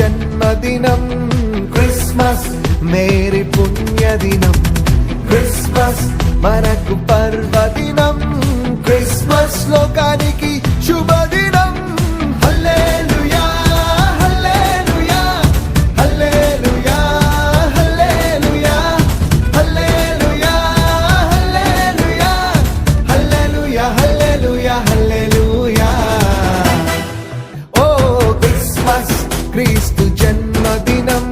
జన్మదినం Christmas merry పుణ్యదినం Christmas మనకు పర్వదినం క్రిస్మస్ లోకానికి శుభదినం హల్లెలూయా హల్లెలూయా హల్లెలూయా హల్లెలూయా హల్లెలూయా హల్లెలూయా హల్లెలూయా హల్లెలూయా హల్లెలూయా ఓ క్రిస్మస్ క్రీస్తు జన్మదినం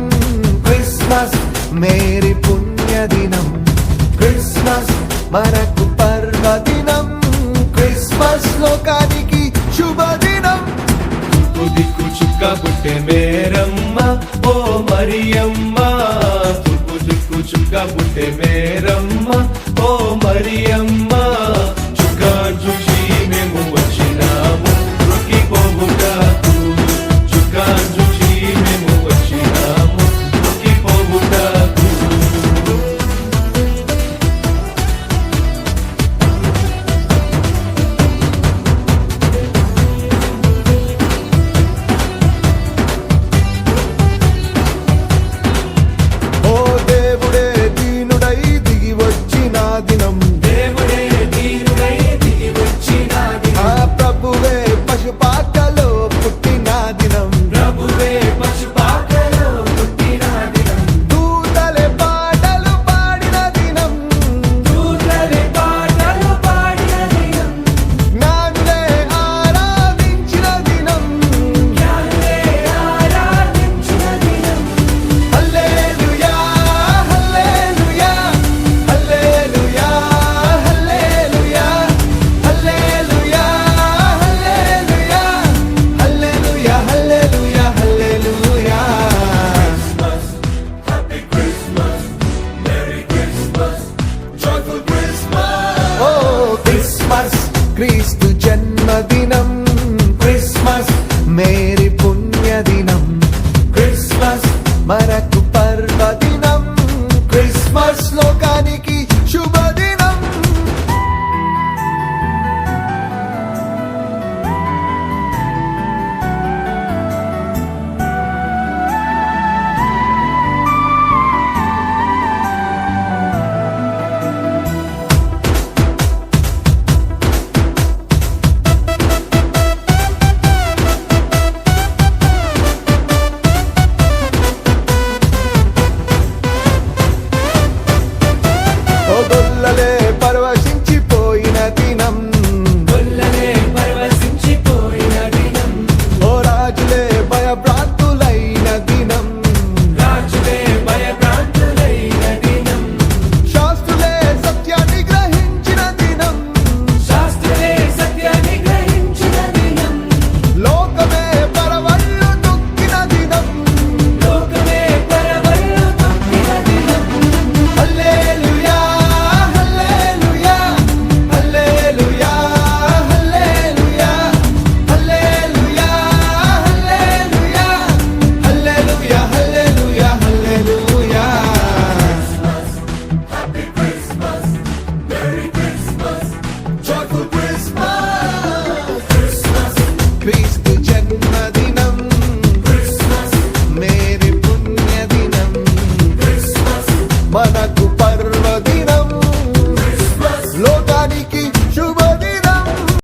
క్రిస్మస్ మేరీ పుణ్యదినం క్రిస్మస్ మనకు పర్వదినం క్రిస్మస్ లోకానికి శుభదినం దిక్కు చుక్క పుట్టే మేరమ్మ ఓ మరియమ్మ తూర్పు దిక్కు చుక్క పుట్టే మేరమ్మ ఓ మరియమ్మ చుక్క చూసి మేము వచ్చినాము రొక్కిపోవుటకు చుక్క చూసి మేము వచ్చినాము రొక్కిపోవుటకు ఓ దేవుడే దీనుడై దిగి వచ్చిన దినం దేవుడే దీనుడై దిగి వచ్చిన ఆ ప్రభువే పశుపాకలో పుట్టిన దినం ప్రభువే పశుపాకలో పుట్టిన దినం దూతలే పాటలు పాడిన దినం దూతలే పాటలు పాడిన దినం జ్ఞానులే ఆరాధించిన దినం జ్ఞానులే ఆరాధించిన దినం హల్లెలూయా హల్లెలూయా హల్లెలూయా హల్లెలూయా హల్లెలూయా హల్లెలూయా హల్లెలూయా హల్లెలూయా హల్లెలూయా Happy Christmas, Merry Christmas, Joyful Christmas. ఓ క్రిస్మస్ క్రీస్తు జన్మదినం క్రిస్మస్ మేరీ పుణ్యదినం క్రిస్మస్ మనకు పర్వదినం క్రిస్మస్ లోకానికి శుభదినం ఓ గొల్లలే పరవశించిపోయిన దినం గొల్లలే పరవశించిపోయిన దినం ఓ రాజులే భయభ్రాంతులైన దినం రాజులే భయభ్రాంతులైన దినం శాస్త్రులే సత్యాన్ని గ్రహించిన దినం శాస్త్రులే సత్యాన్ని గ్రహించిన దినం లోకమే పరవళ్ళు తొక్కిన దినం లోకమే పరవళ్ళు తొక్కిన దినం హల్లెలూయా హల్లెలూయా హల్లెలూయా హల్లెలూయా హల్లెలూయా హల్లెలూయా హల్లెలూయా హల్లెలూయా హల్లెలూయా Happy Christmas, Merry Christmas, Joyful Christmas. Christmas, క్రీస్తు జన్మదినం Christmas, మేరీ పుణ్యదినం Christmas. మనకు